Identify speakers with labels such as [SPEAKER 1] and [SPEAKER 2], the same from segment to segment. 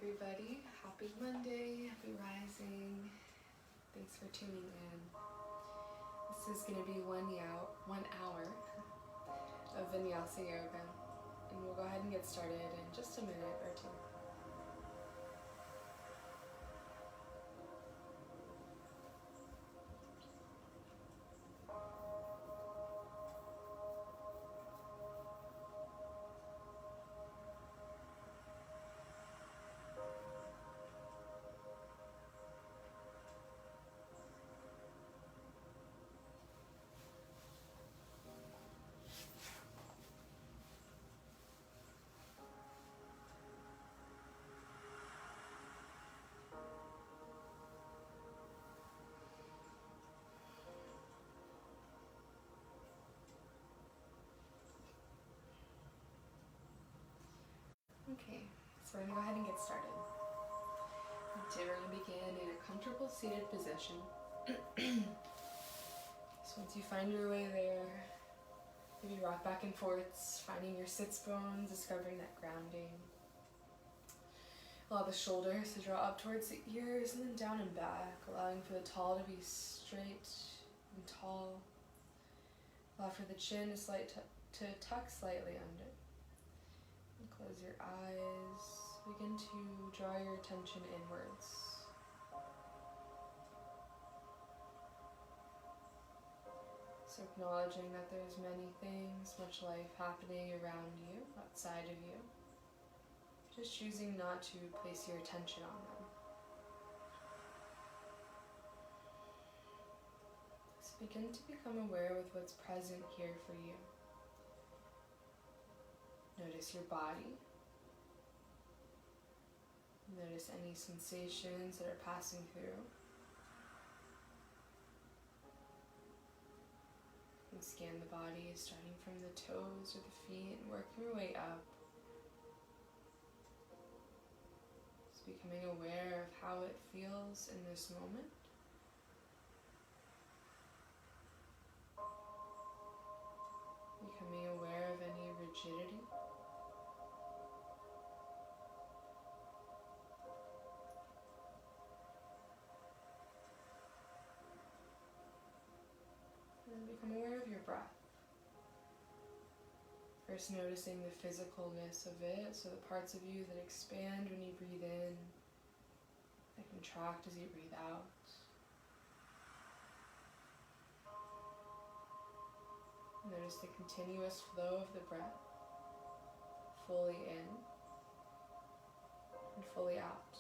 [SPEAKER 1] everybody. Happy Monday, happy rising. Thanks for tuning in. This is going to be 1 hour of Vinyasa yoga, and we'll go ahead and get started in just a minute or two. Okay, so we're going to go ahead and get started. We're going to begin in a comfortable seated position. So once you find your way there, maybe rock back and forth, finding your sits bones, discovering that grounding. Allow the shoulders to draw up towards the ears and then down and back, allowing for the tall to be straight and tall. Allow for the chin to tuck slightly under. And close your eyes. Begin to draw your attention inwards. So acknowledging that there's many things, much life happening around you, outside of you. Just choosing not to place your attention on them. So begin to become aware with what's present here for you. Notice your body. Notice any sensations that are passing through. And scan the body, starting from the toes or the feet and working your way up. Just becoming aware of how it feels in this moment. Becoming aware of any rigidity. And become aware of your breath. First noticing the physicalness of it, so the parts of you that expand when you breathe in, that contract as you breathe out. Notice the continuous flow of the breath, fully in and fully out.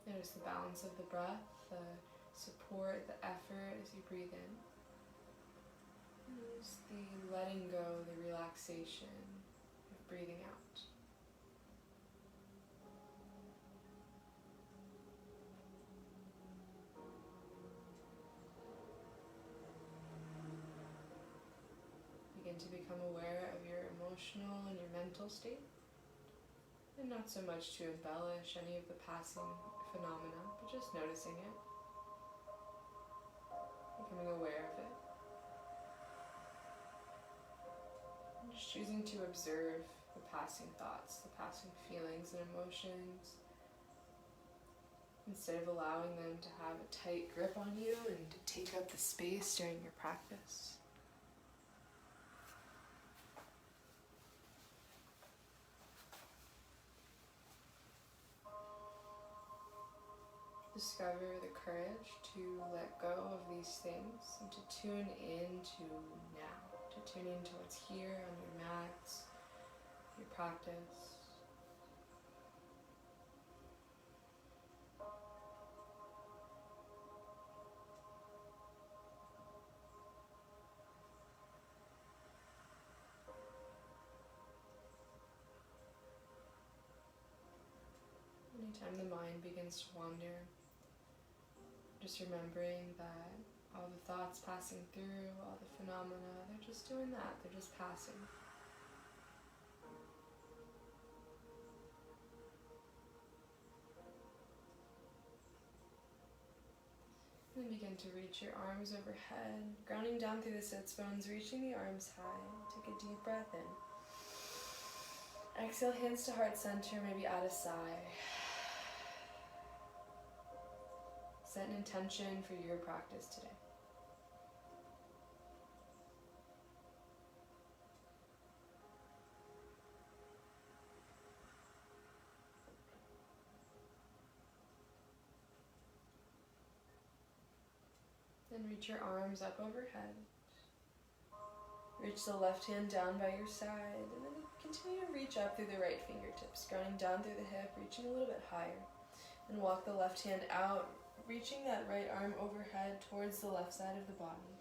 [SPEAKER 1] Notice the balance of the breath, the support, the effort as you breathe in. Notice the letting go, the relaxation of breathing out. Begin to become aware of your emotional and your mental state, and not so much to embellish any of the passing phenomena, but just noticing it, becoming aware of it. And just choosing to observe the passing thoughts, the passing feelings and emotions, instead of allowing them to have a tight grip on you and to take up the space during your practice. Discover the courage to let go of these things and to tune into now, to tune into what's here on your mats, your practice. Anytime the mind begins to wander, just remembering that all the thoughts passing through, all the phenomena, they're just doing that, they're just passing. begin to reach your arms overhead, grounding down through the sits bones, reaching the arms high. Take a deep breath in. Exhale, hands to heart center, maybe add a sigh. Set an intention for your practice today. Then reach your arms up overhead. Reach the left hand down by your side, and then continue to reach up through the right fingertips, grounding down through the hip, reaching a little bit higher. And walk the left hand out, reaching that right arm overhead towards the left side of the body.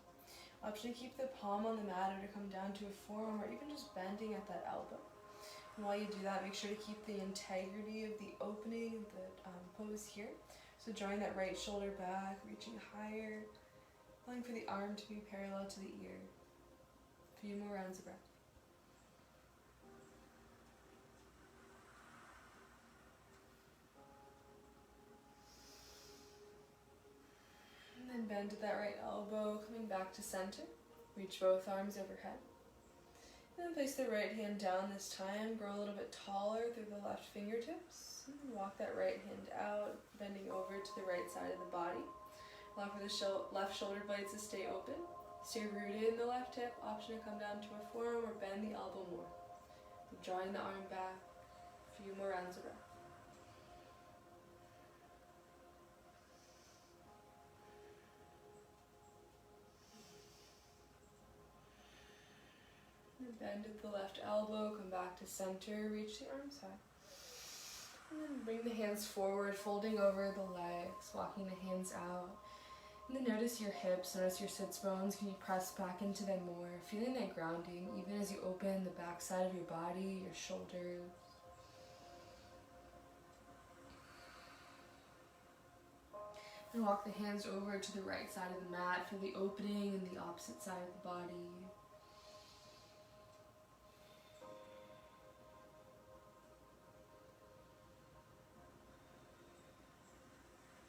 [SPEAKER 1] Option to keep the palm on the mat or to come down to a forearm, or even just bending at that elbow. And while you do that, make sure to keep the integrity of the opening of the pose here. So drawing that right shoulder back, reaching higher, allowing for the arm to be parallel to the ear. A few more rounds of breath. And then bend at that right elbow, coming back to center. Reach both arms overhead. And then place the right hand down this time. Grow a little bit taller through the left fingertips. And walk that right hand out, bending over to the right side of the body. Allow for the left shoulder blades to stay open. Stay rooted in the left hip. Option to come down to a forearm or bend the elbow more. Drawing the arm back. A few more rounds of breath. And bend at the left elbow. Come back to center. Reach the arms high. And then bring the hands forward, folding over the legs, walking the hands out. And then notice your hips, notice your sits bones. Can you press back into them more? Feeling that grounding, even as you open the back side of your body, your shoulders. And walk the hands over to the right side of the mat. Feel the opening in the opposite side of the body.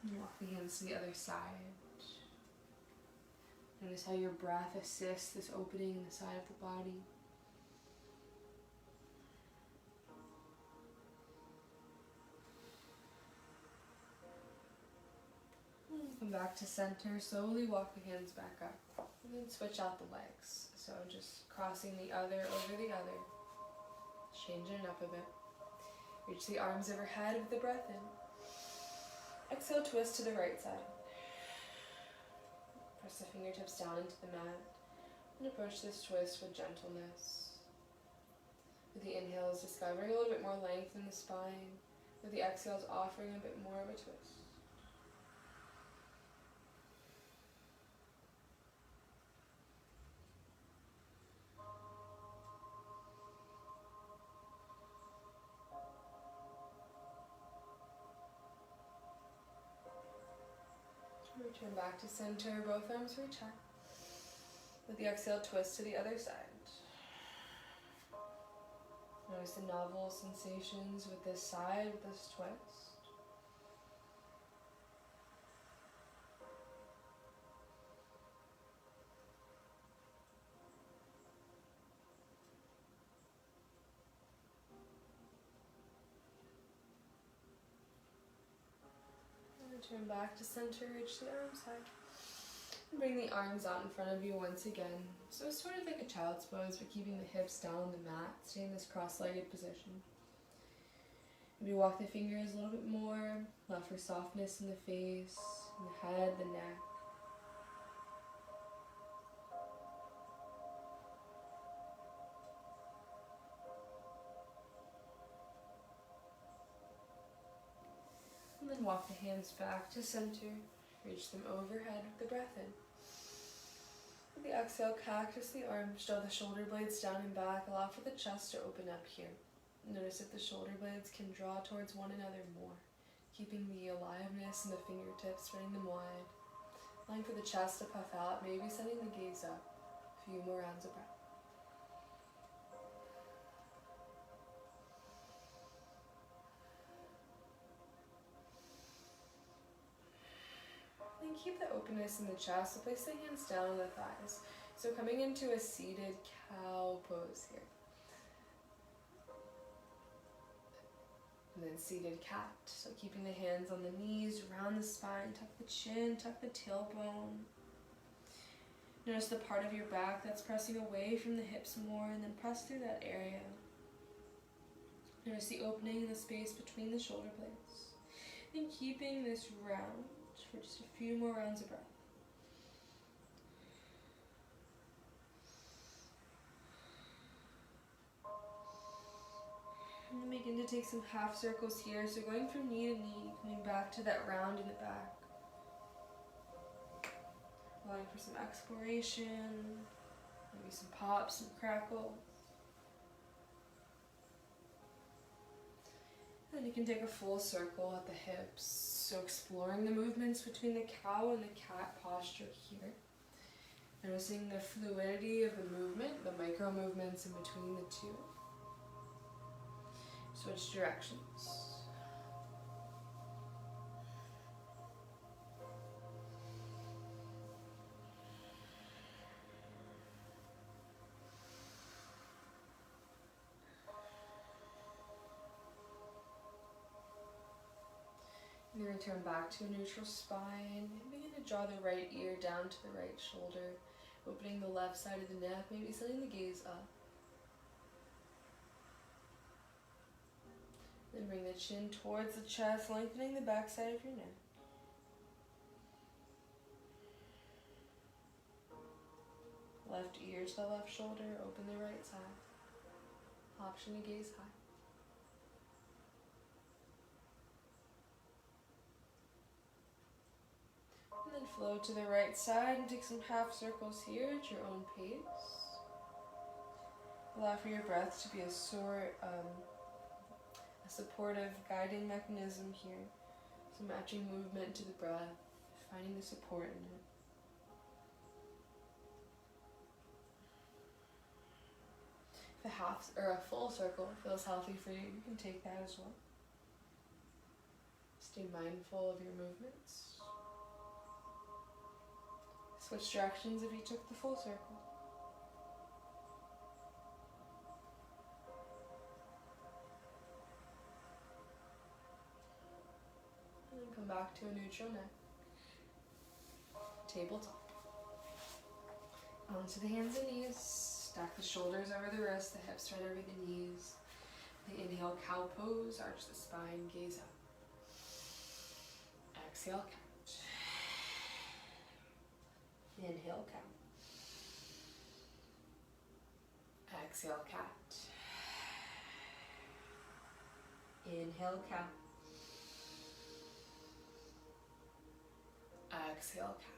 [SPEAKER 1] And walk the hands to the other side. Notice how your breath assists this opening in the side of the body. And come back to center. Slowly walk the hands back up. And then switch out the legs. So just crossing the other over the other. Changing it up a bit. Reach the arms overhead with the breath in. Exhale, twist to the right side. Press the fingertips down into the mat and approach this twist with gentleness. With the inhales, discovering a little bit more length in the spine. With the exhales, offering a bit more of a twist. Return back to center, both arms reach high. With the exhale, twist to the other side. Notice the novel sensations with this side, with this twist. Turn back to center, reach the arms high. And bring the arms out in front of you once again. So it's sort of like a child's pose, but keeping the hips down on the mat, stay in this cross-legged position. Maybe walk the fingers a little bit more, allow for softness in the face, in the head, the neck. And then walk the hands back to center. Reach them overhead with the breath in. With the exhale, cactus the arms, draw the shoulder blades down and back. Allow for the chest to open up here. Notice if the shoulder blades can draw towards one another more. Keeping the aliveness in the fingertips, spreading them wide. Allowing for the chest to puff out, maybe sending the gaze up. A few more rounds of breath. keep the openness in the chest, so place the hands down on the thighs. So coming into a seated cow pose here. And then seated cat. So keeping the hands on the knees, around the spine, tuck the chin, tuck the tailbone. Notice the part of your back that's pressing away from the hips more, and then press through that area. Notice the opening in the space between the shoulder blades. And keeping this round for just a few more rounds of breath. And then begin to take some half circles here. So going from knee to knee, coming back to that round in the back. Allowing for some exploration, maybe some pop, some crackle. And you can take a full circle at the hips. So exploring the movements between the cow and the cat posture here. Noticing the fluidity of the movement, the micro movements in between the two. Switch directions. And then return back to a neutral spine. And begin to draw the right ear down to the right shoulder, opening the left side of the neck, maybe sending the gaze up. Then bring the chin towards the chest, lengthening the back side of your neck. Left ear to the left shoulder, open the right side. Option to gaze high. And then flow to the right side and take some half circles here at your own pace. Allow for your breath to be a supportive guiding mechanism here. So matching movement to the breath, finding the support in it. If a full circle feels healthy for you, you can take that as well. Stay mindful of your movements. Switch directions if you took the full circle. And then come back to a neutral neck. Tabletop. Onto the hands and knees. Stack the shoulders over the wrists, the hips right over the knees. The inhale, cow pose, arch the spine, gaze up. Exhale, cat. Inhale, cow. Exhale, cat. Inhale, cow. Exhale, cat.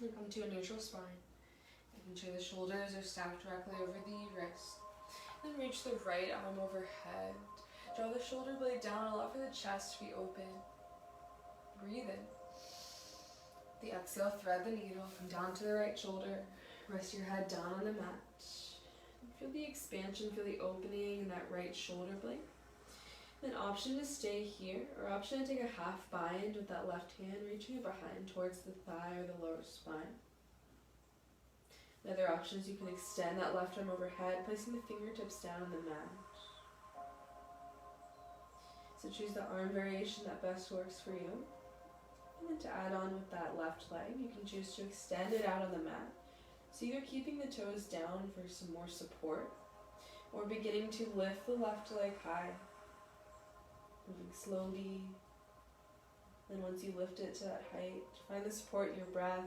[SPEAKER 1] We come to a neutral spine. Making sure the shoulders are stacked directly over the wrist. Then reach the right arm overhead. Draw the shoulder blade down, allow for the chest to be open. Breathe in. The exhale, thread the needle, come down to the right shoulder. Rest your head down on the mat. Feel the expansion, feel the opening in that right shoulder blade. Then option to stay here, or option to take a half bind with that left hand, reaching it behind towards the thigh or the lower spine. Another option is you can extend that left arm overhead, placing the fingertips down on the mat. So choose the arm variation that best works for you. And then to add on with that left leg, you can choose to extend it out on the mat. So either keeping the toes down for some more support, or beginning to lift the left leg high. Moving slowly. Then once you lift it to that height, find the support in your breath.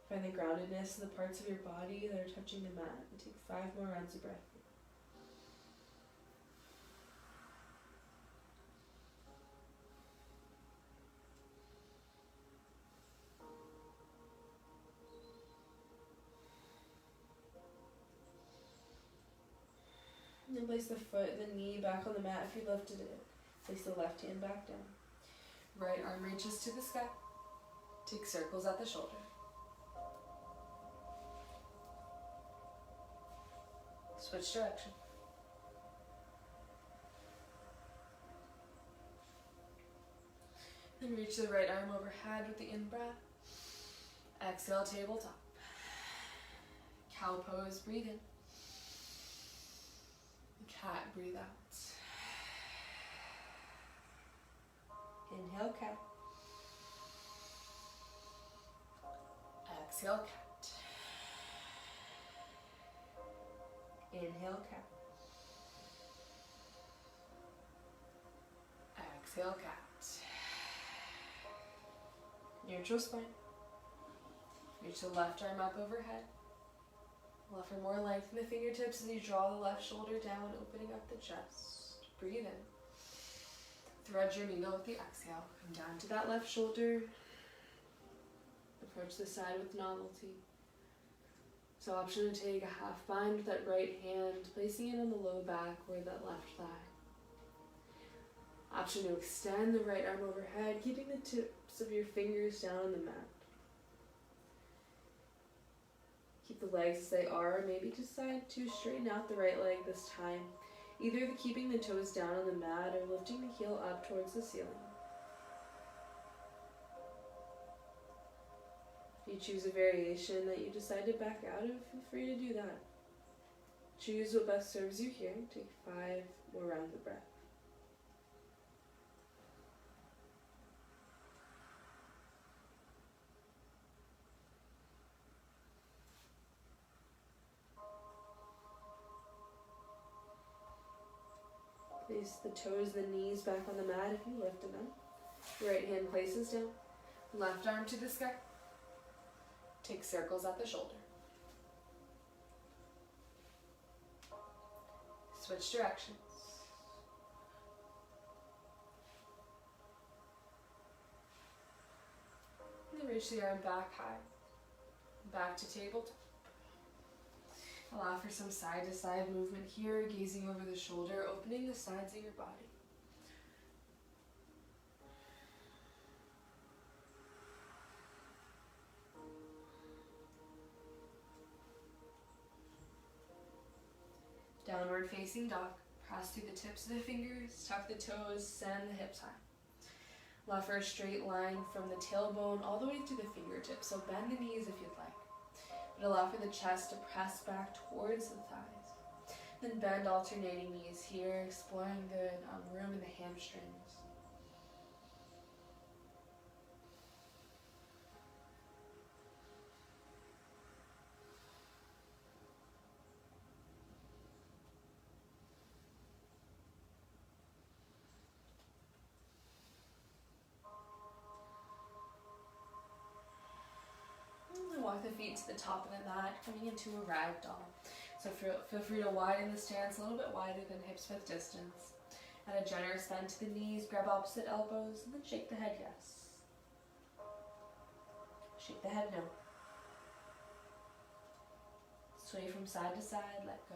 [SPEAKER 1] Find the groundedness in the parts of your body that are touching the mat. And take 5 more rounds of breath. And then place the foot and the knee back on the mat if you lifted it. Place the left hand back down. Right arm reaches to the sky. Take circles at the shoulder. Switch direction. And reach the right arm overhead with the in-breath. Exhale, tabletop. Cow pose, breathe in. Cat, breathe out. Inhale, cat. Exhale, cat. Inhale, cat. Exhale, cat. Neutral spine. Reach the left arm up overhead. Allow for more length in the fingertips as you draw the left shoulder down, opening up the chest. Breathe in. Thread your needle with the exhale. Come down to that left shoulder. Approach the side with novelty. So option to take a half bind with that right hand, placing it on the low back or that left thigh. Option to extend the right arm overhead, keeping the tips of your fingers down on the mat. Keep the legs as they are, maybe decide to straighten out the right leg this time, either keeping the toes down on the mat or lifting the heel up towards the ceiling. If you choose a variation that you decide to back out of, feel free to do that. Choose what best serves you here. Take 5 more rounds of breath. Place the toes, the knees back on the mat if you lifted them. Right hand places down. Left arm to the sky. Take circles at the shoulder. Switch directions. And then reach the arm back high. Back to tabletop. Allow for some side-to-side movement here, gazing over the shoulder, opening the sides of your body. Downward facing dog. Press through the tips of the fingers, tuck the toes, send the hips high. Allow for a straight line from the tailbone all the way to the fingertips, so bend the knees if you'd like. But allow for the chest to press back towards the thighs. Then bend alternating knees here, exploring the room in the hamstrings. Walk the feet to the top of the mat, coming into a ragdoll. So feel free to widen the stance a little bit wider than hips width distance. Add a generous bend to the knees, grab opposite elbows, and then shake the head yes. Shake the head no. Sway from side to side, let go.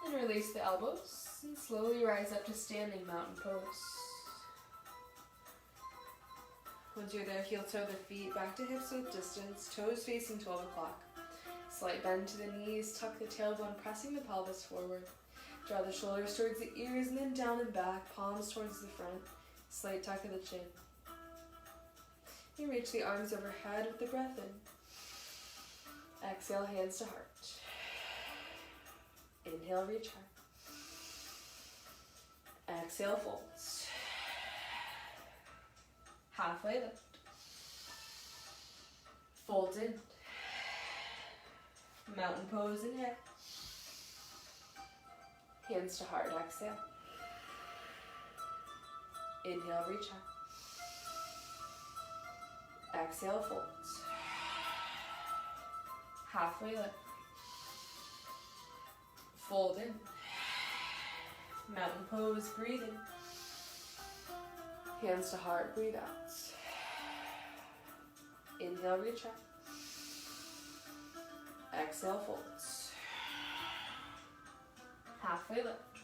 [SPEAKER 1] And release the elbows and slowly rise up to standing mountain pose. Once you're there, heel toe the feet back to hips width distance, toes facing 12 o'clock. Slight bend to the knees, tuck the tailbone, pressing the pelvis forward. Draw the shoulders towards the ears and then down and back, palms towards the front. Slight tuck of the chin. You reach the arms overhead with the breath in. Exhale, hands to heart. Inhale, reach high. Exhale, folds. Halfway lift. Fold in. Mountain pose, inhale. Hands to heart, exhale. Inhale, reach high. Exhale, folds. Halfway lift. Fold in. Mountain pose, breathe in. Hands to heart, breathe out. Inhale, reach up. Exhale, folds. Halfway lift.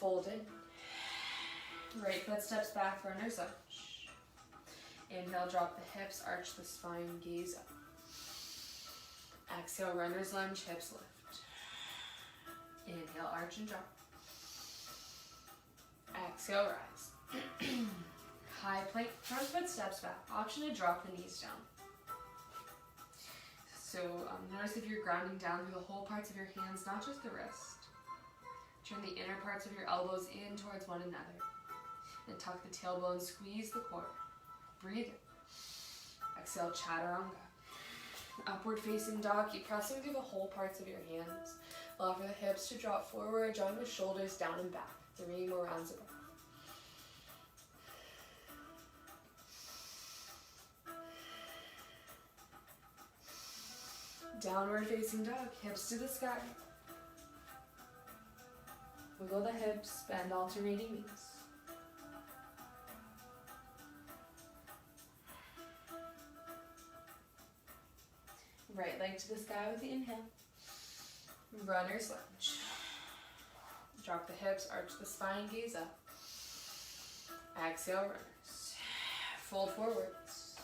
[SPEAKER 1] Fold in. Right foot steps back, runner's lunge. Inhale, drop the hips, arch the spine, gaze up. Exhale, runner's lunge, hips lift. Inhale, arch and drop. Exhale, rise. High plank, front foot steps back. Option to drop the knees down. So notice if you're grounding down through the whole parts of your hands, not just the wrist. Turn the inner parts of your elbows in towards one another. And tuck the tailbone, squeeze the core. Breathe in. Exhale, chaturanga. Upward facing dog, keep pressing through the whole parts of your hands. Allow for the hips to drop forward, drawing the shoulders down and back. 3 more rounds of breath. Downward facing dog, hips to the sky. Wiggle the hips, bend alternating knees. Right leg to the sky with the inhale. Runner's lunge. Drop the hips, arch the spine, gaze up. Exhale, runners. Fold forwards.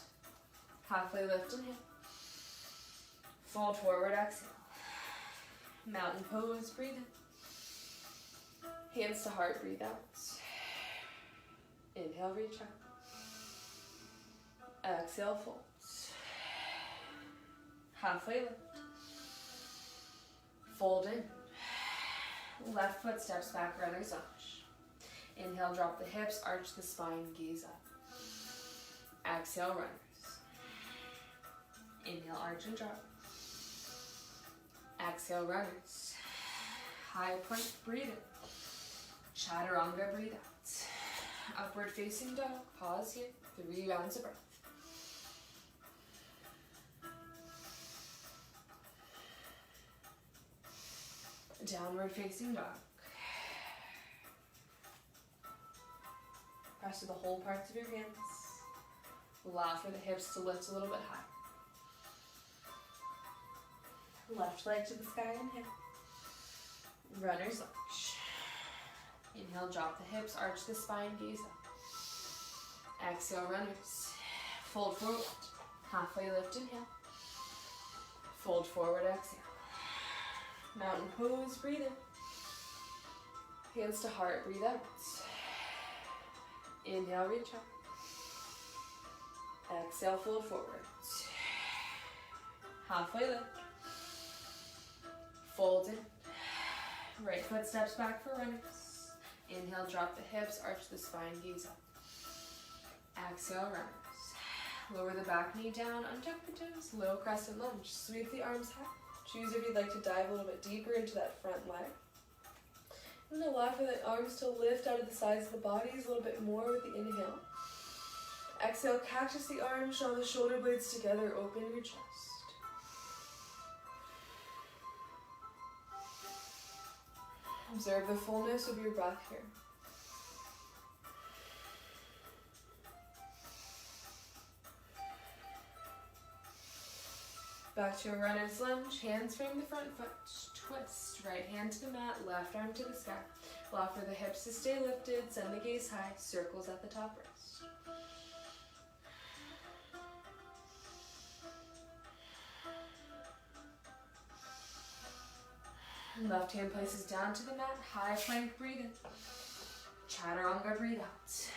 [SPEAKER 1] Halfway lift, inhale. Fold forward, exhale. Mountain pose, breathe in. Hands to heart, breathe out. Inhale, reach up. Exhale, fold. Halfway lift. Fold in. Left foot steps back, runner's lunge. Inhale, drop the hips, arch the spine, gaze up. Exhale, runners. Inhale, arch and drop. Exhale, runners. High plank, breathe in. Chaturanga, breathe out. Upward facing dog, pause here. 3 rounds of breath. Downward facing dog. Press to the whole parts of your hands. Allow for the hips to lift a little bit higher. Left leg to the sky, inhale. Runner's lunge. Inhale, drop the hips, arch the spine, gaze up. Exhale, runners. Fold forward. Halfway lift, inhale. Fold forward, exhale. Mountain pose, breathe in. Hands to heart, breathe out. Inhale, reach up. Exhale, fold forward. Halfway lift. Fold in. Right foot steps back for runners. Inhale, drop the hips, arch the spine, gaze up. Exhale, runners. Lower the back knee down, untuck the toes, low crescent lunge. Sweep the arms high. Choose if you'd like to dive a little bit deeper into that front leg. And allow for the arms to lift out of the sides of the bodies a little bit more with the inhale. Exhale, cactus the arms, draw the shoulder blades together, open your chest. Observe the fullness of your breath here. Back to a runner's lunge, hands frame the front foot, twist, right hand to the mat, left arm to the sky. Allow for the hips to stay lifted, send the gaze high, circles at the top wrist. Left hand places down to the mat, high plank, breathe in. Chaturanga, breathe out.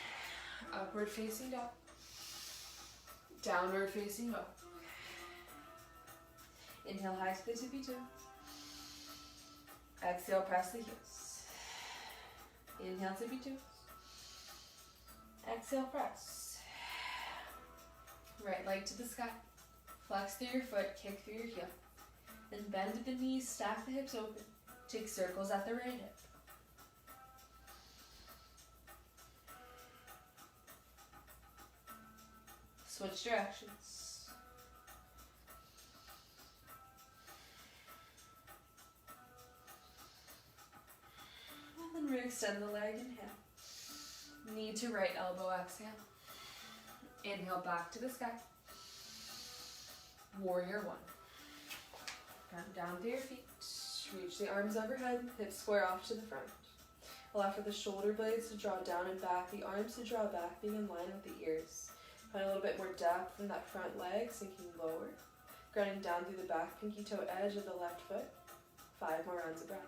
[SPEAKER 1] Upward facing dog. Downward facing dog. Inhale, high split tippy toes. Exhale, press the heels. Inhale, tippy toes. Exhale, press. Right leg to the sky. Flex through your foot, kick through your heel. Then bend at the knees, stack the hips open. Take circles at the right hip. Switch directions. And then re-extend the leg, inhale. Knee to right elbow, exhale. Inhale, back to the sky. Warrior one. Come down to your feet. Reach the arms overhead, hips square off to the front. Allow for the shoulder blades to draw down and back, the arms to draw back, being in line with the ears. Find a little bit more depth in that front leg, sinking lower. Grounding down through the back pinky toe edge of the left foot. 5 more rounds of breath.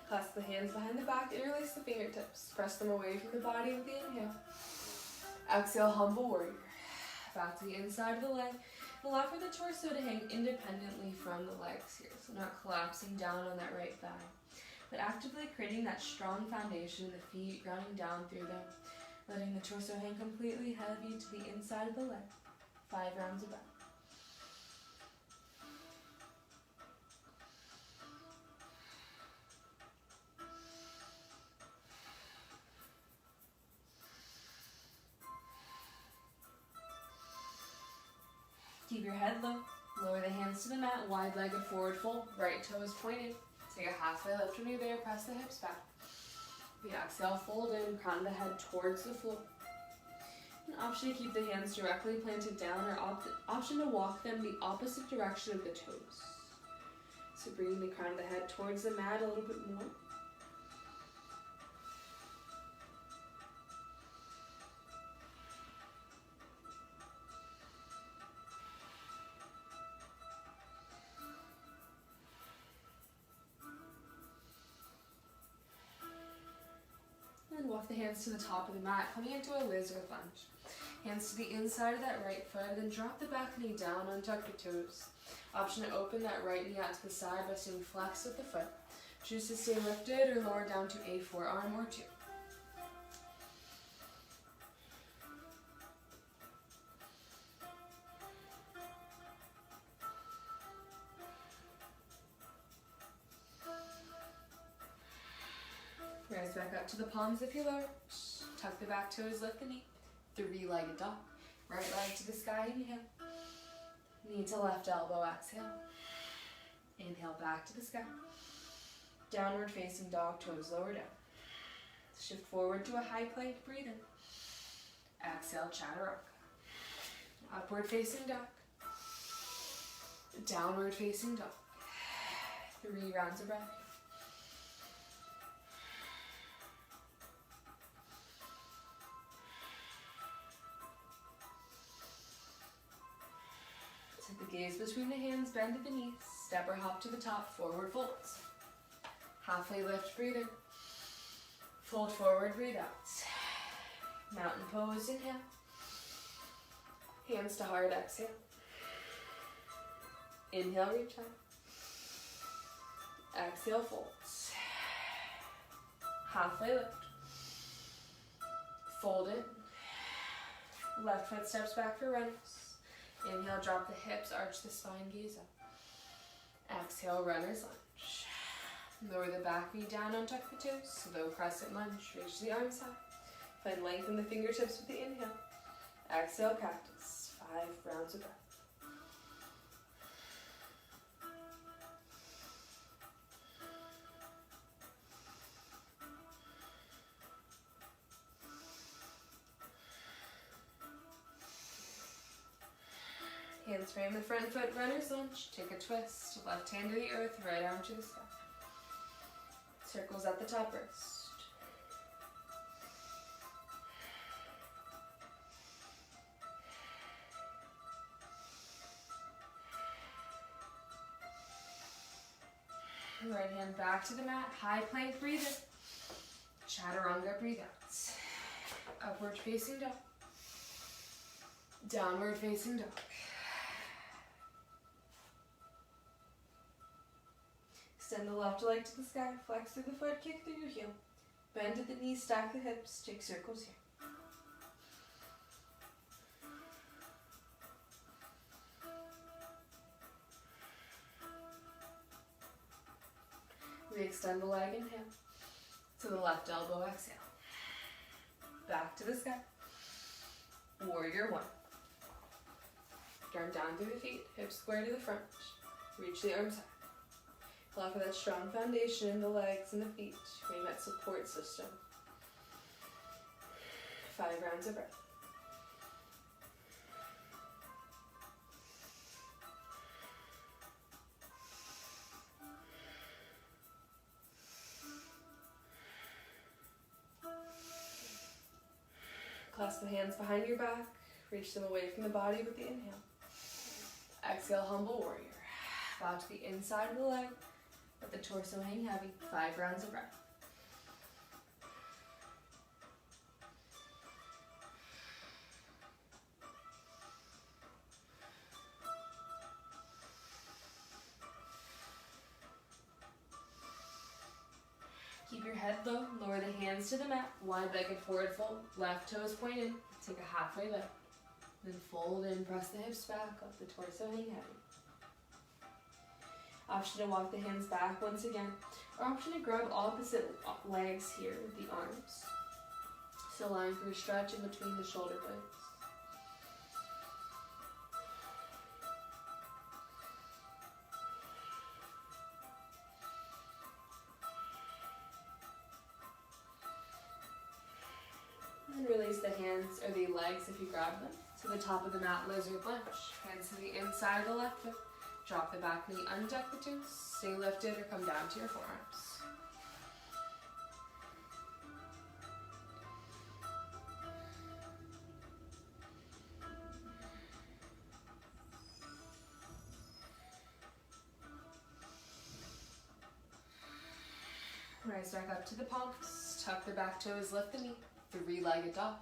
[SPEAKER 1] Clasp the hands behind the back, interlace the fingertips. Press them away from the body with the inhale. Exhale, humble warrior. Back to the inside of the leg. Allow for the torso to hang independently from the legs here. So not collapsing down on that right thigh, but actively creating that strong foundation of the feet, grounding down through them. Letting the torso hang completely heavy to the inside of the leg. 5 rounds of breath. Keep your head low. Lower the hands to the mat, wide-legged forward fold, right toes pointed. Take a halfway lift when you're there, press the hips back. The exhale, fold in, crown the head towards the floor. An option to keep the hands directly planted down, or option to walk them the opposite direction of the toes. So bringing the crown of the head towards the mat a little bit more. And walk the hands to the top of the mat, coming into a lizard lunge. Hands to the inside of that right foot, then drop the back knee down, untuck your toes. Option to open that right knee out to the side by staying flexed with the foot. Choose to stay lifted or lower down to a forearm or 2. Rise back up to the palms if you lower. Tuck the back toes, lift the knee. 3-legged dog. Right leg to the sky, inhale. Knee to left elbow, exhale. Inhale back to the sky. Downward facing dog, toes lower down. Shift forward to a high plank, breathe in. Exhale, chaturanga. Upward facing dog. Downward facing dog. 3 rounds of breath. The gaze between the hands, bend at the knees, step or hop to the top, forward folds. Halfway lift, breathe in. Fold forward, breathe out. Mountain pose, inhale. Hands to heart, exhale. Inhale, reach out. Exhale, folds. Halfway lift. Fold in. Left foot steps back for runners. Inhale, drop the hips, arch the spine, gaze up. Exhale, runner's lunge. Lower the back knee down, untuck the toes. Slow crescent lunge, reach the arms high. Find length in the fingertips with the inhale. Exhale, cactus. 5 rounds of breath. Hands frame the front foot, runner's lunge. Take a twist. Left hand to the earth, right arm to the sky. Circles at the top wrist. Right hand back to the mat. High plank, breathe in. Chaturanga, breathe out. Upward facing dog. Downward facing dog. Extend the left leg to the sky, flex through the foot, kick through your heel. Bend at the knees, stack the hips, take circles here. Re-extend the leg, inhale. To the left elbow, exhale. Back to the sky. Warrior 1. Arm down through the feet, hips square to the front. Reach the arms high. Allow for that strong foundation in the legs and the feet, creating that support system. 5 rounds of breath. Clasp the hands behind your back, reach them away from the body with the inhale. Exhale, humble warrior. Bow to the inside of the leg, let the torso hang heavy, 5 rounds of breath. Keep your head low, lower the hands to the mat, wide-legged forward fold, left toes pointed, take a halfway lift. Then fold in, press the hips back, let the torso hang heavy. Option to walk the hands back once again, or option to grab opposite legs here with the arms. So allowing for a stretch in between the shoulder blades. And release the hands or the legs if you grab them to the top of the mat, lizard lunge. Hands to the inside of the left foot. Drop the back knee, untuck the toes, stay lifted or come down to your forearms. Rise back up to the palms, tuck the back toes, lift the knee, 3-legged dog.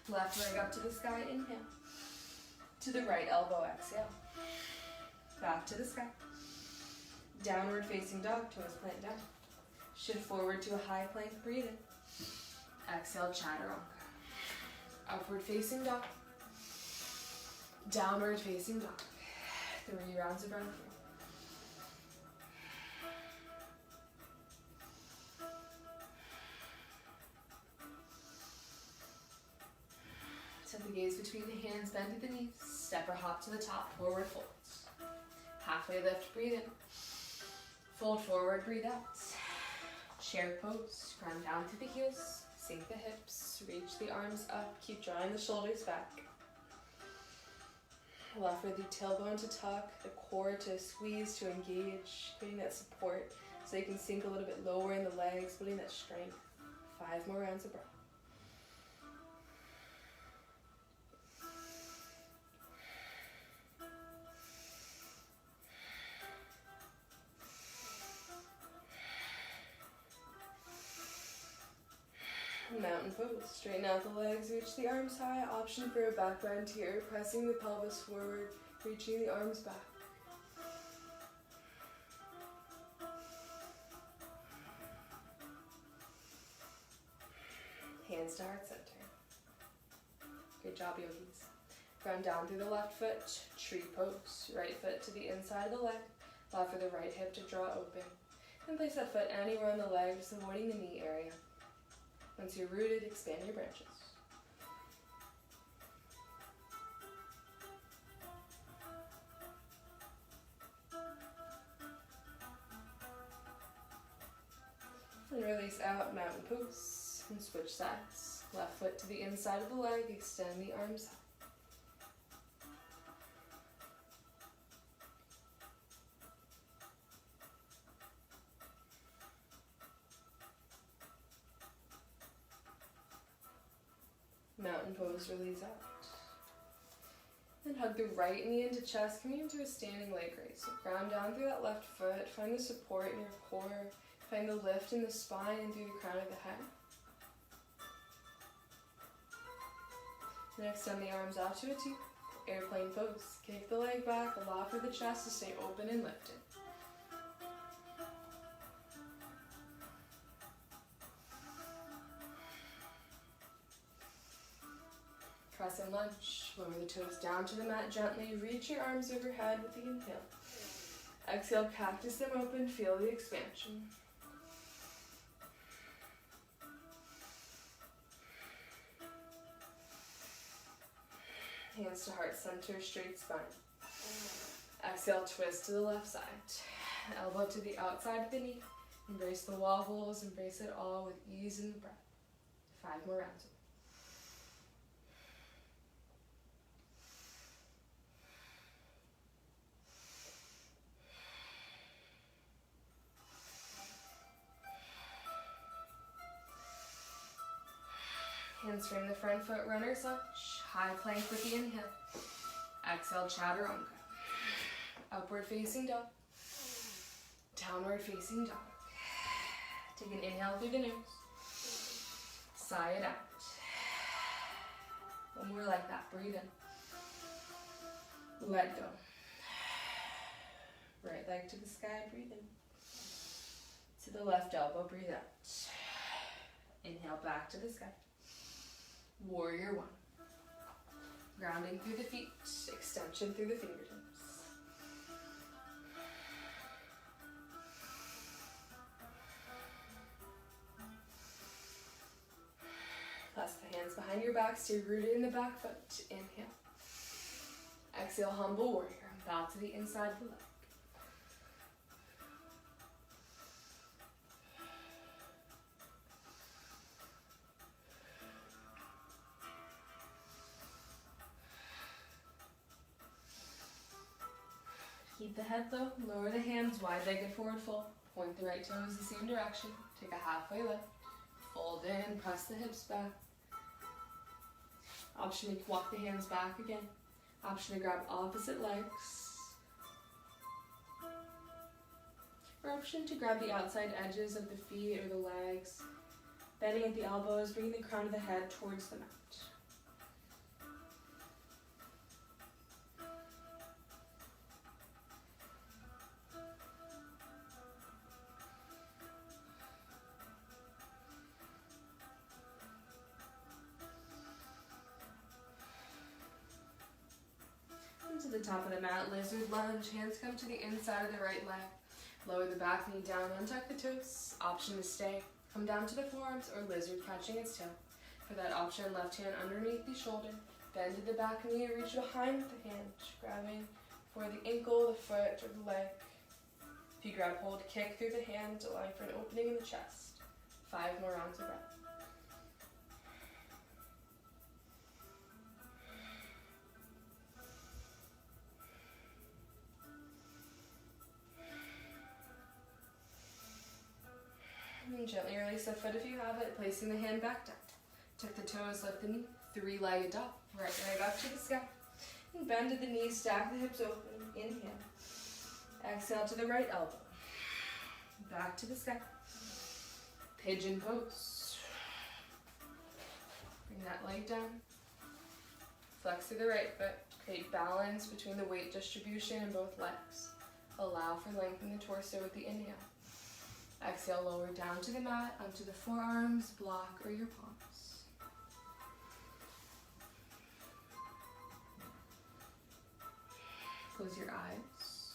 [SPEAKER 1] Left leg up to the sky, inhale. To the right elbow, exhale. Back to the sky. Downward facing dog, toes plant down. Shift forward to a high plank, breathe in. Exhale, chaturanga. Upward facing dog. Downward facing dog. 3 rounds of breath here. Set the gaze between the hands, bend at the knees, step or hop to the top, forward folds. Halfway lift, breathe in. Fold forward, breathe out. Chair pose, ground down to the heels, sink the hips, reach the arms up, keep drawing the shoulders back. Allow for the tailbone to tuck, the core to squeeze, to engage, creating that support so you can sink a little bit lower in the legs, building that strength. 5 more rounds of breath. Mountain pose. Straighten out the legs, reach the arms high. Option for a back bend here, pressing the pelvis forward, reaching the arms back. Hands to heart center. Good job, yogis. Ground down through the left foot, tree pose. Right foot to the inside of the leg. Allow for the right hip to draw open. And place that foot anywhere on the leg, just avoiding the knee area. Once you're rooted, expand your branches. And release out, mountain pose, and switch sides. Left foot to the inside of the leg, extend the arms out. Mountain pose, release out. And hug the right knee into chest, coming into a standing leg raise. So ground down through that left foot, find the support in your core, find the lift in the spine and through the crown of the head. Then extend the arms out to a T, airplane pose. Kick the leg back, allow for the chest to stay open and lifted. Crescent lunge. Lower the toes down to the mat gently. Reach your arms overhead with the inhale. Exhale, cactus them open. Feel the expansion. Hands to heart center, straight spine. Exhale, twist to the left side. Elbow to the outside of the knee. Embrace the wobbles, embrace it all with ease in the breath. 5 more rounds. Hands frame the front foot, runner's lunge. High plank with the inhale. Exhale, chaturanga. Upward facing dog. Downward facing dog. Take an inhale through the nose. Sigh it out. One more like that. Breathe in. Let go. Right leg to the sky. Breathe in. To the left elbow. Breathe out. Inhale back to the sky. Warrior 1. Grounding through the feet. Extension through the fingertips. Clasp the hands behind your back, stay rooted in the back foot. Inhale. Exhale, humble warrior. Bow to the inside of the leg. Keep the head low, lower the hands, wide-legged forward fold. Point the right toes the same direction. Take a halfway lift. Fold in, press the hips back. Option to walk the hands back again. Option to grab opposite legs. Or option to grab the outside edges of the feet or the legs. Bending at the elbows, bringing the crown of the head towards the mat. To the top of the mat, lizard lunge. Hands come to the inside of the right leg. Lower the back knee down, untuck the toes. Option to stay. Come down to the forearms or lizard catching its tail. For that option, left hand underneath the shoulder. Bend to the back knee, reach behind with the hand. Grabbing for the ankle, the foot, or the leg. If you grab hold, kick through the hand, allowing for an opening in the chest. 5 more rounds of breath. And gently release the foot if you have it, placing the hand back down. Tuck the toes, lift the knee, 3-legged dog. Right leg up to the sky. And bend to the knees, stack the hips open. Inhale. Exhale to the right elbow. Back to the sky. Pigeon pose. Bring that leg down. Flex through the right foot. Create balance between the weight distribution in both legs. Allow for length in the torso with the inhale. Exhale, lower down to the mat, onto the forearms, block, or your palms. Close your eyes.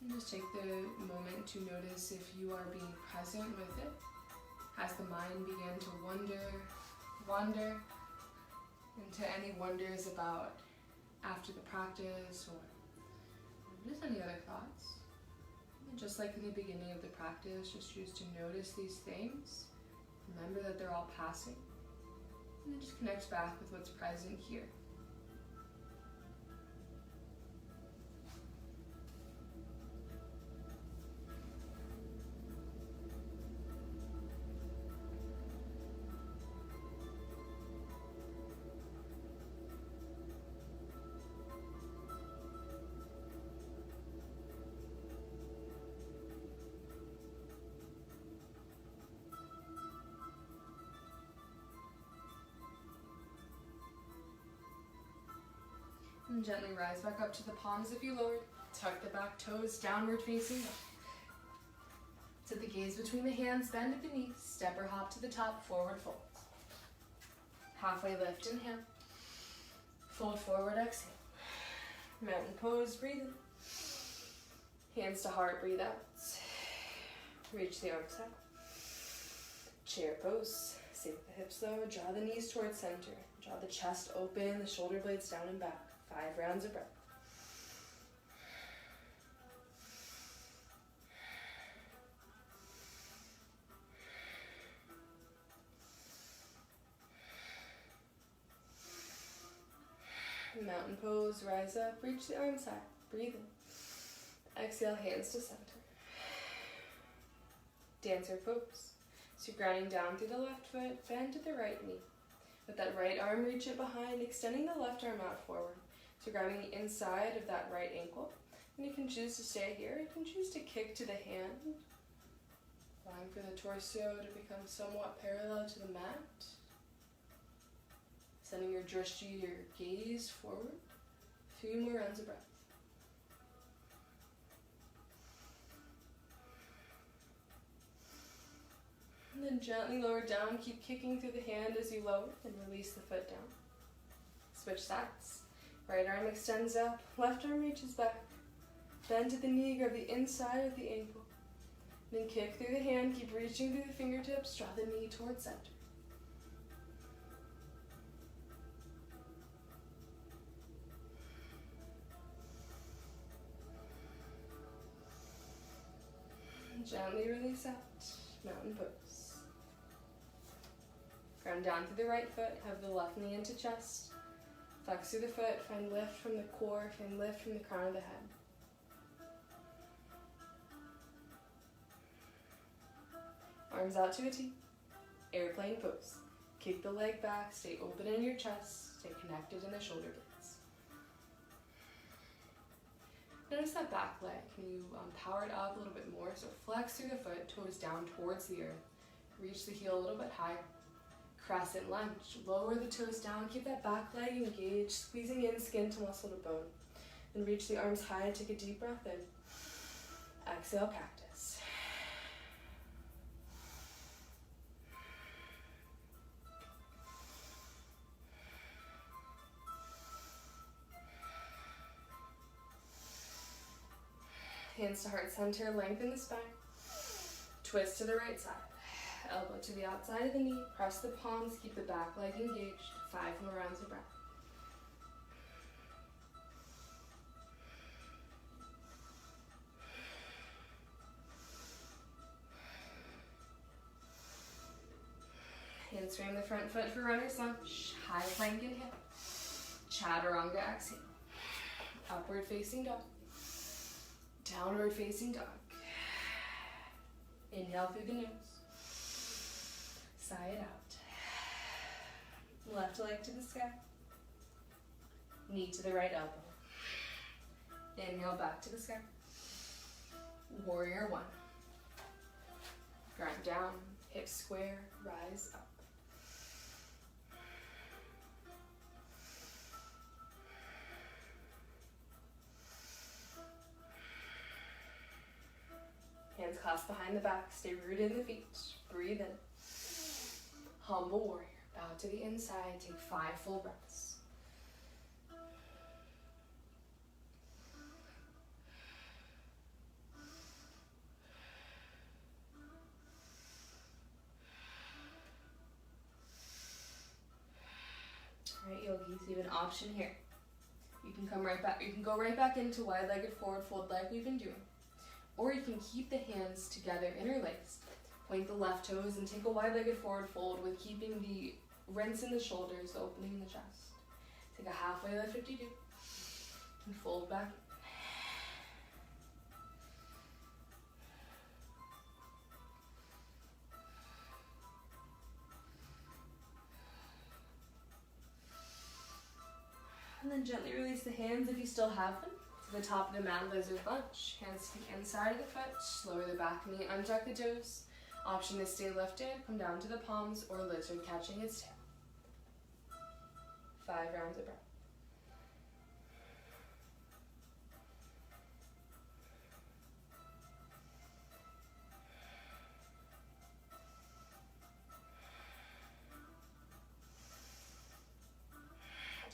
[SPEAKER 1] And just take the moment to notice if you are being present with it. As the mind begin to wander into any wonders about after the practice or just any other thoughts. And just like in the beginning of the practice, just choose to notice these things. Remember that they're all passing. And then just connect back with what's present here. And gently rise back up to the palms if you lowered. Tuck the back toes, downward facing dog. Set the gaze between the hands, bend at the knees, step or hop to the top, forward fold. Halfway lift, inhale. Fold forward, exhale. Mountain pose, breathe in. Hands to heart, breathe out. Reach the arms up. Chair pose. Sink the hips low, draw the knees towards center. Draw the chest open, the shoulder blades down and back. 5 rounds of breath. Mountain pose, rise up, reach the arms high, breathe in. Exhale, hands to center. Dancer pose. So you're grounding down through the left foot, bend to the right knee. With that right arm, reach it behind, extending the left arm out forward. So you're grabbing the inside of that right ankle. And you can choose to stay here. You can choose to kick to the hand. Allowing for the torso to become somewhat parallel to the mat. Sending your drishti, your gaze forward. A few more rounds of breath. And then gently lower down. Keep kicking through the hand as you lower and release the foot down. Switch sides. Right arm extends up. Left arm reaches back. Bend to the knee. Grab the inside of the ankle. Then kick through the hand. Keep reaching through the fingertips. Draw the knee towards center. Gently release out. Mountain pose. Ground down through the right foot. Have the left knee into chest. Flex through the foot. Find lift from the core. Find lift from the crown of the head. Arms out to a T. Airplane pose. Kick the leg back. Stay open in your chest. Stay connected in the shoulder blades. Notice that back leg. Can you power it up a little bit more? So flex through the foot, toes down towards the earth. Reach the heel a little bit higher. Crescent lunge. Lower the toes down. Keep that back leg engaged, squeezing in skin to muscle to bone. Then reach the arms high. Take a deep breath in. Exhale, cactus. Hands to heart center, lengthen the spine. Twist to the right side. Elbow to the outside of the knee. Press the palms, keep the back leg engaged. 5 more rounds of breath. Hands frame the front foot for runner's lunge. High plank inhale. Chaturanga exhale. Upward facing dog. Downward facing dog. Inhale through the nose. Sigh it out. Left leg to the sky. Knee to the right elbow. Inhale back to the sky. Warrior 1. Grind down, hips square, rise up. Hands clasped behind the back, stay rooted in the feet. Breathe in. Humble warrior. Bow to the inside, take 5 full breaths. Alright, yogis, you have an option here. You can come right back, you can go right back into wide-legged forward fold like we've been doing. Or you can keep the hands together interlaced. Point the left toes and take a wide-legged forward fold with keeping the rinse in the shoulders, opening the chest. Take a halfway lift if you do. And fold back. And then gently release the hands if you still have them. To the top of the mat, lizard lunge. Hands to the inside of the foot. Lower the back knee, untuck the toes. Option to stay lifted, come down to the palms, or lizard catching its tail. 5 rounds of breath.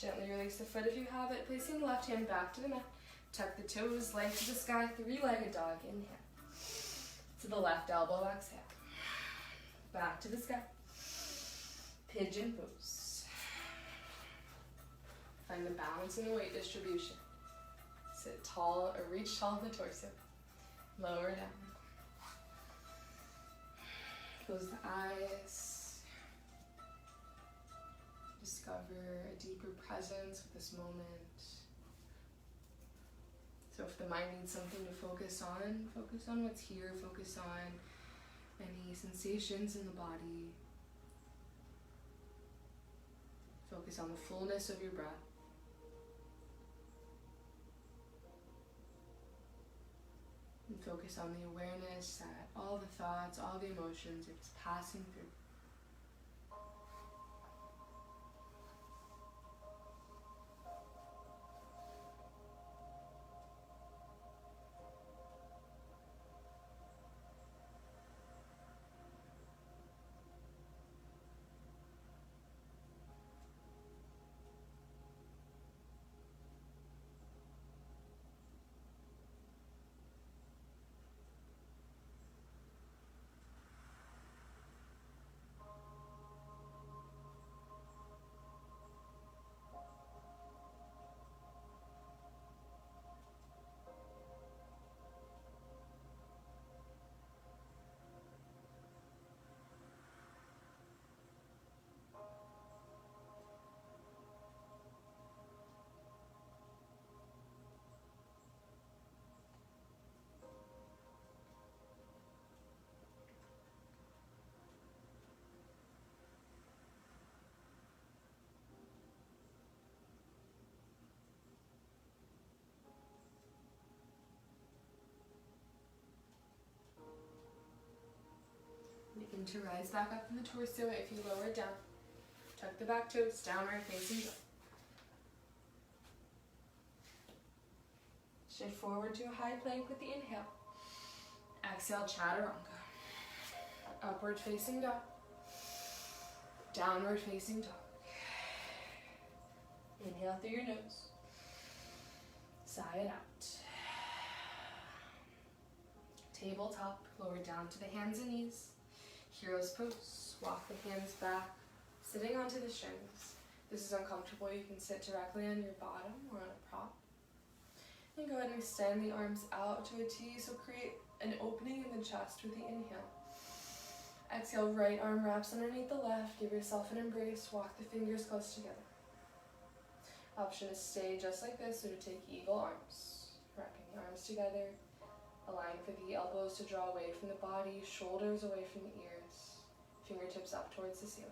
[SPEAKER 1] Gently release the foot if you have it, placing the left hand back to the mat. Tuck the toes, leg to the sky, 3-legged dog, inhale. To the left elbow, exhale. Back to the sky. Pigeon pose. Find the balance in the weight distribution. Sit tall or reach tall in the torso. Lower down. Close the eyes. Discover a deeper presence with this moment. So if the mind needs something to focus on what's here, focus on any sensations in the body. Focus on the fullness of your breath. And focus on the awareness that all the thoughts, all the emotions are just passing through. Begin to rise back up in the torso if you lower it down. Tuck the back toes, downward facing dog. Shift forward to a high plank with the inhale. Exhale, chaturanga. Upward facing dog. Downward facing dog. Inhale through your nose. Sigh it out. Tabletop, lower down to the hands and knees. Hero's pose. Walk the hands back, sitting onto the shins. This is uncomfortable. You can sit directly on your bottom or on a prop. And go ahead and extend the arms out to a T, so create an opening in the chest with the inhale. Exhale, right arm wraps underneath the left. Give yourself an embrace. Walk the fingers close together. Option is stay just like this, or to take eagle arms. Wrapping the arms together. Allowing for the elbows to draw away from the body, shoulders away from the ears, fingertips up towards the ceiling.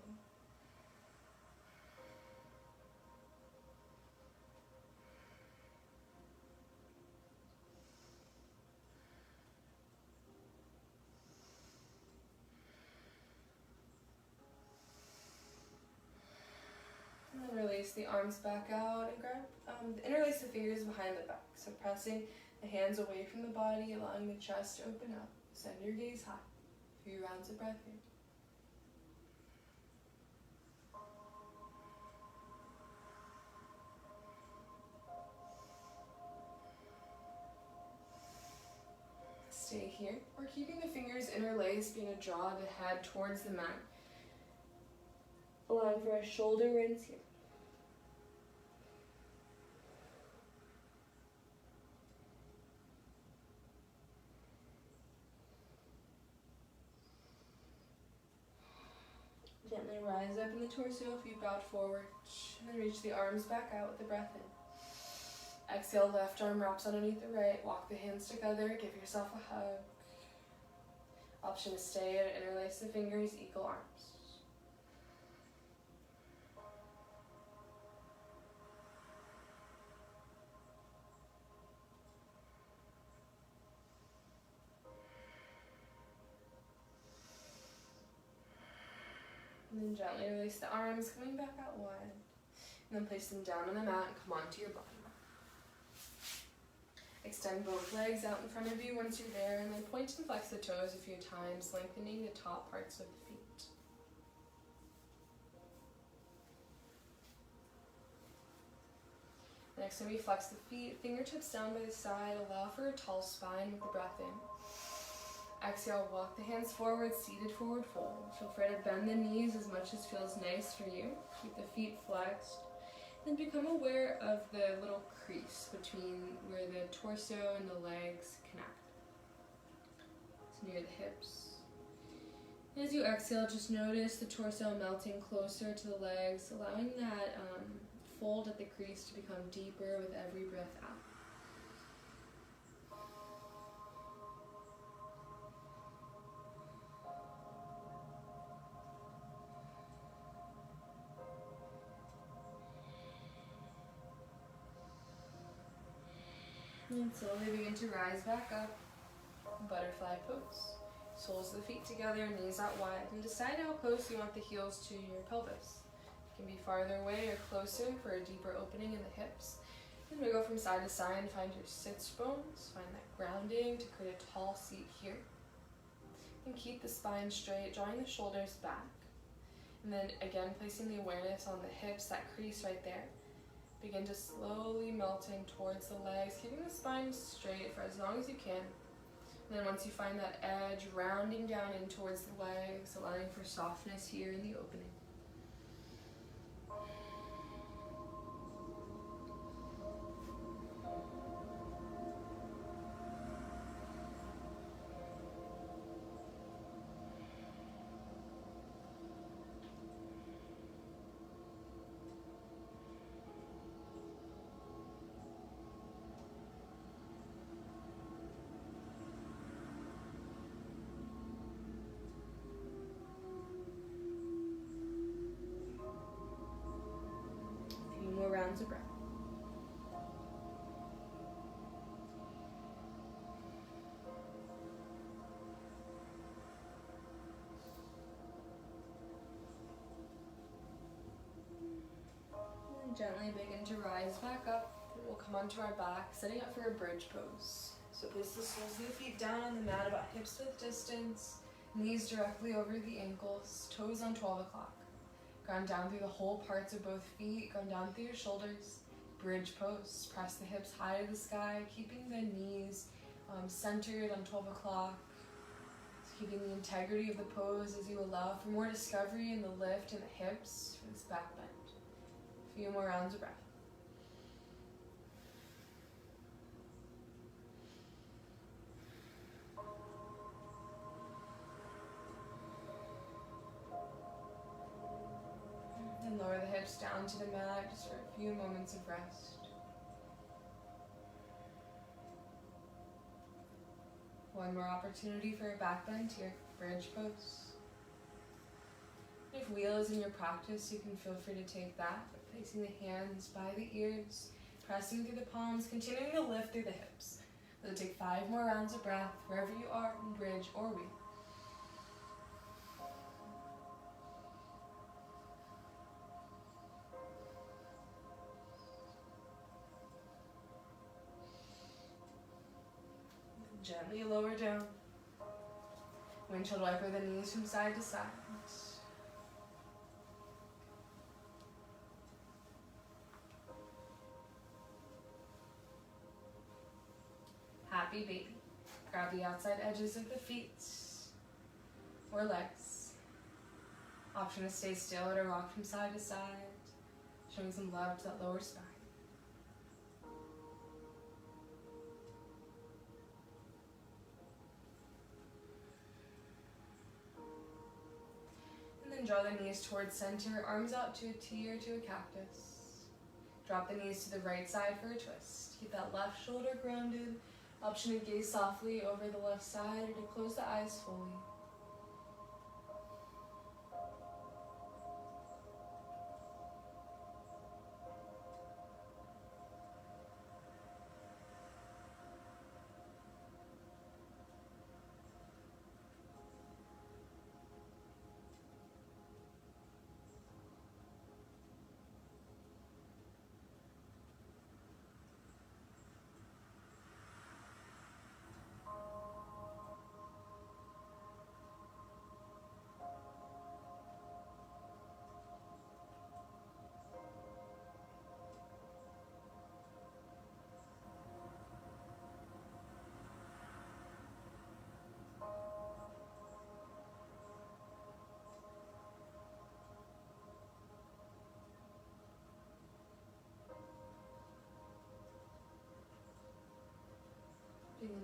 [SPEAKER 1] And then release the arms back out and grab, interlace the fingers behind the back. So pressing the hands away from the body, allowing the chest to open up. Send your gaze high. A few rounds of breath here. Stay here, or keeping the fingers interlaced, being a draw the head towards the mat. Allowing for a shoulder rinse here. Gently rise up in the torso, feet bowed forward, and then reach the arms back out with the breath in. Exhale, left arm wraps underneath the right, walk the hands together, give yourself a hug. Option is stay and interlace the fingers, eagle arms. And then gently release the arms, coming back out wide. And then place them down on the mat and come onto your bottom. Extend both legs out in front of you once you're there, and then point and flex the toes a few times, lengthening the top parts of the feet. Next time you flex the feet, fingertips down by the side, allow for a tall spine with the breath in. Exhale, walk the hands forward, seated forward fold. Feel free to bend the knees as much as feels nice for you. Keep the feet flexed. Then become aware of the little crease between where the torso and the legs connect. It's near the hips. And as you exhale, just notice the torso melting closer to the legs, allowing that fold at the crease to become deeper with every breath out. And slowly begin to rise back up, butterfly pose. Soles of the feet together, knees out wide, and decide how close you want the heels to your pelvis. It can be farther away or closer for a deeper opening in the hips. And we go from side to side and find your sits bones, find that grounding to create a tall seat here. And keep the spine straight, drawing the shoulders back. And then again, placing the awareness on the hips, that crease right there. Begin to slowly melting towards the legs, keeping the spine straight for as long as you can. And then once you find that edge, rounding down in towards the legs, allowing for softness here in the opening. More rounds of breath. And gently begin to rise back up. We'll come onto our back, setting up for a bridge pose. So place the soles of the feet down on the mat about hips width distance, knees directly over the ankles, toes on 12 o'clock. Ground down through the whole parts of both feet, ground down through your shoulders. Bridge pose. Press the hips high to the sky, keeping the knees centered on 12 o'clock. Keeping the integrity of the pose as you allow for more discovery in the lift in the hips for this back bend. A few more rounds of breath. And lower the hips down to the mat just for a few moments of rest. One more opportunity for a back bend here, bridge pose. If wheel is in your practice, you can feel free to take that, placing the hands by the ears, pressing through the palms, continuing to lift through the hips. Let it take 5 more rounds of breath wherever you are in bridge or wheel. Gently lower down. Windshield wiper the knees from side to side. Happy baby. Grab the outside edges of the feet or legs. Option to stay still or to rock from side to side, showing some love to that lower spine. Draw the knees towards center, arms out to a T or to a cactus. Drop the knees to the right side for a twist. Keep that left shoulder grounded. Option to gaze softly over the left side or to close the eyes fully.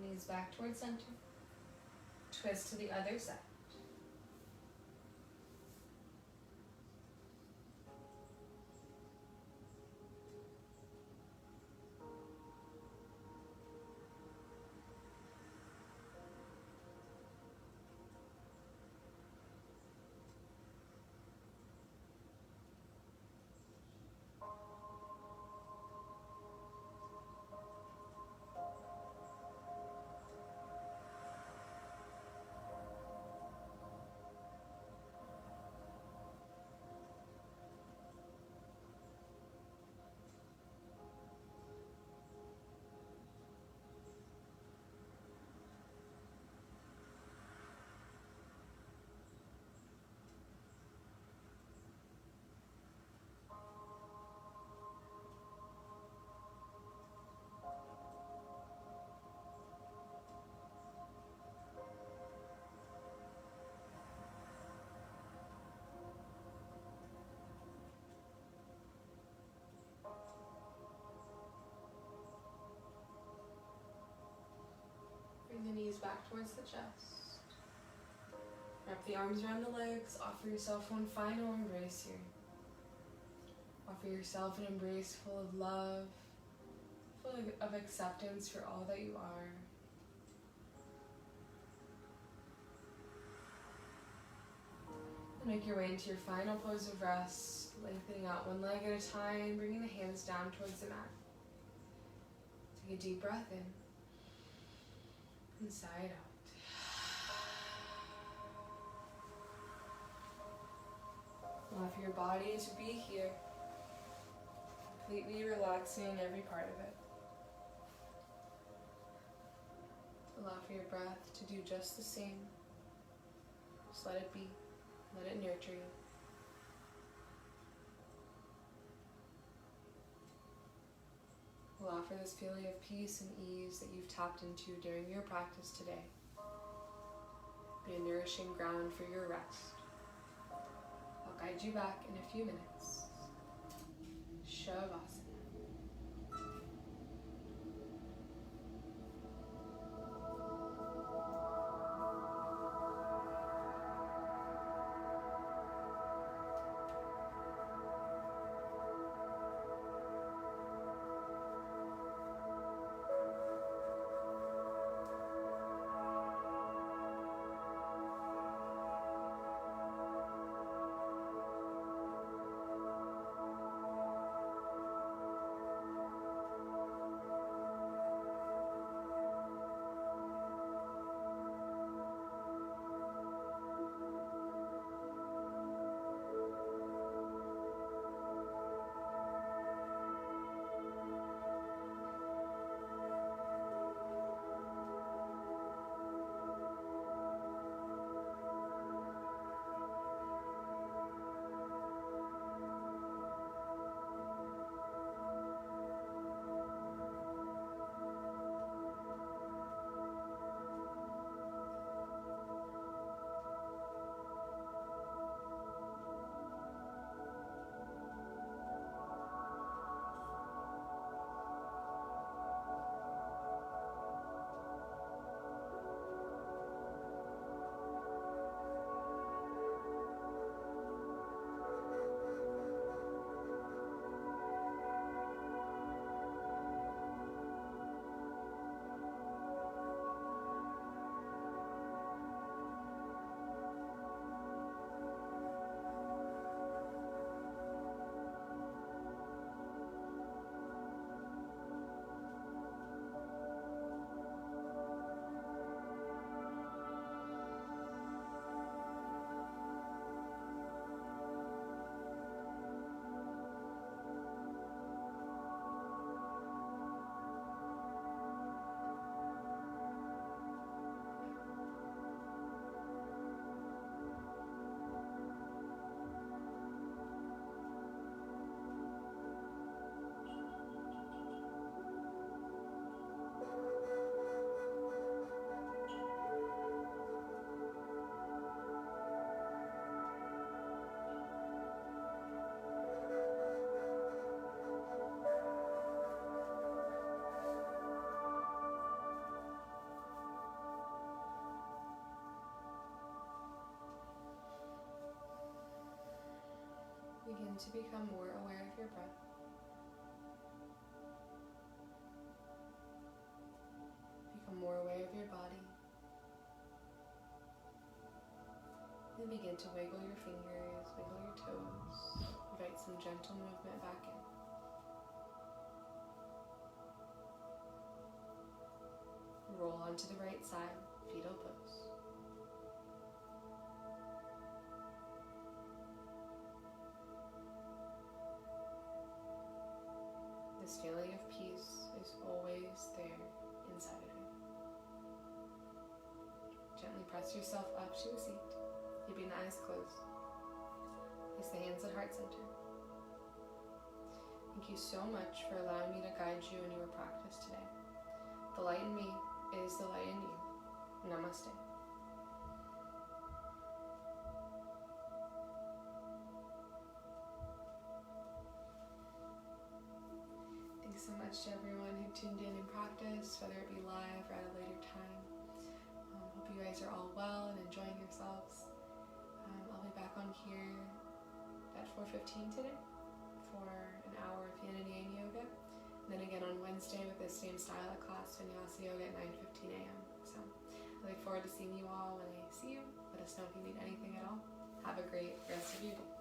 [SPEAKER 1] the knees back towards center. Twist to the other side. Bring the knees back towards the chest. Wrap the arms around the legs. Offer yourself one final embrace here. Offer yourself an embrace full of love, full of acceptance for all that you are. And make your way into your final pose of rest, lengthening out one leg at a time, bringing the hands down towards the mat. Take a deep breath in. Inside out. Allow for your body to be here, completely relaxing every part of it. Allow for your breath to do just the same. Just let it be. Let it nurture you. Allow for this feeling of peace and ease that you've tapped into during your practice today. Be a nourishing ground for your rest. I'll guide you back in a few minutes. Shavasana. Begin to become more aware of your breath. Become more aware of your body. Then begin to wiggle your fingers, wiggle your toes. Invite some gentle movement back in. Roll onto the right side, fetal pose. This feeling of peace is always there inside of you. Gently press yourself up to a seat, keeping the eyes closed. Place the hands at heart center. Thank you so much for allowing me to guide you in your practice today. The light in me is the light in you. Namaste. Thanks so much to everyone who tuned in practice, whether it be live or at a later time. Hope you guys are all well and enjoying yourselves. I'll be back on here at 4:15 today for an hour of yin and yang yoga. And then again on Wednesday with the same style of class, Vinyasa yoga at 9:15 a.m. So I look forward to seeing you all when I see you. Let us know if you need anything at all. Have a great rest of your day.